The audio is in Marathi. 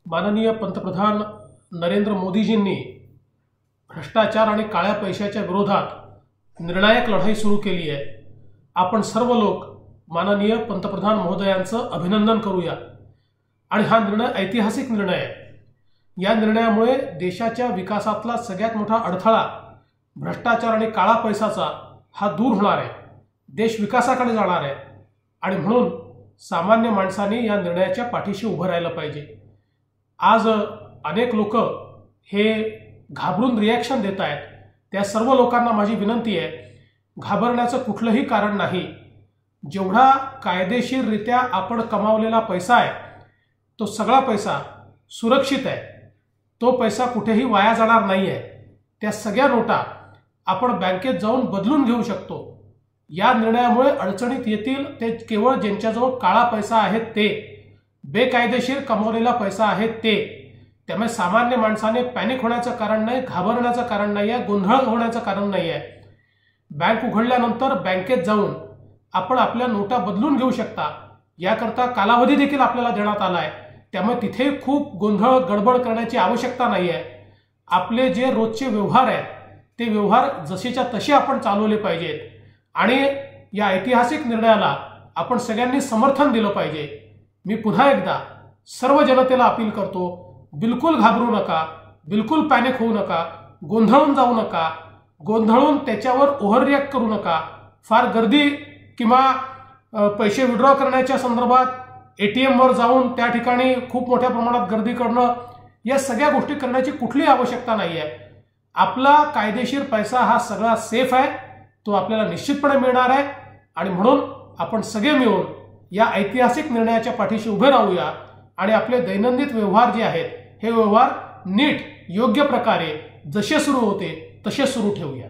माननीय पंतप्रधान नरेंद्र मोदीजींनी भ्रष्टाचार आणि काळ्या पैशाच्या विरोधात निर्णायक लढाई सुरू केली आहे। आपण सर्व लोक माननीय पंतप्रधान महोदयांचं अभिनंदन करूया आणि हा निर्णय ऐतिहासिक निर्णय आहे। या निर्णयामुळे देशाच्या विकासातला सगळ्यात मोठा अडथळा भ्रष्टाचार आणि काळा पैसाचा हा दूर होणार आहे। देश विकासाकडे जाणार आहे आणि म्हणून सामान्य माणसाने या निर्णयाच्या पाठीशी उभं राहिलं पाहिजे। आज अनेक लोक हे घाबरून रिॲक्शन देत आहेत। त्या सर्व लोकांना माझी विनंती आहे, घाबरण्याचं कुठलंही कारण नाही। जेवढा कायदेशीररित्या आपण कमावलेला पैसा आहे तो सगळा पैसा सुरक्षित आहे, तो पैसा कुठेही वाया जाणार नाही आहे। त्या सगळ्या नोटा आपण बँकेत जाऊन बदलून घेऊ शकतो। या निर्णयामुळे अडचणीत येतील ते केवळ ज्यांच्याजवळ काळा पैसा आहे, ते बेकायदेशीर कमवलेला पैसा आहे ते। त्यामुळे सामान्य माणसाने पॅनिक होण्याचं कारण नाही, घाबरण्याचं कारण नाही आहे, गोंधळ होण्याचं कारण नाही आहे। बँक उघडल्यानंतर बँकेत जाऊन आपण आपल्या नोटा बदलून घेऊ शकता। याकरता कालावधी देखील आपल्याला देण्यात आला आहे, त्यामुळे तिथे खूप गोंधळ गडबड करण्याची आवश्यकता नाही आहे। आपले जे रोजचे व्यवहार आहेत ते व्यवहार जसेच्या तसे आपण चालवले पाहिजेत आणि या ऐतिहासिक निर्णयाला आपण सगळ्यांनी समर्थन दिलं पाहिजे। मी पुन्हा एकदा सर्व जनतेला अपील करतो, बिलकुल घाबरू नका, बिलकुल पॅनिक होऊ नका, गोंधळून जाऊ नका, गोंधळून त्याच्यावर ओव्हर रिॲक्ट करू नका। फार गर्दी किंवा पैसे विड्रॉ करण्याच्या संदर्भात ATM वर जाऊन त्या ठिकाणी खूप मोठ्या प्रमाणात गर्दी करणं, या सगळ्या गोष्टी करण्याची कुठलीही आवश्यकता नाही आहे। आपला कायदेशीर पैसा हा सगळा सेफ आहे, तो आपल्याला निश्चितपणे मिळणार आहे आणि म्हणून आपण सगळे मिळून या ऐतिहासिक निर्णयाच्या पाठीशी उभे राहूया आणि आपले दैनंदिन व्यवहार जे आहेत हे व्यवहार नीट योग्य प्रकारे जसे सुरू होते तसे सुरू ठेवूया।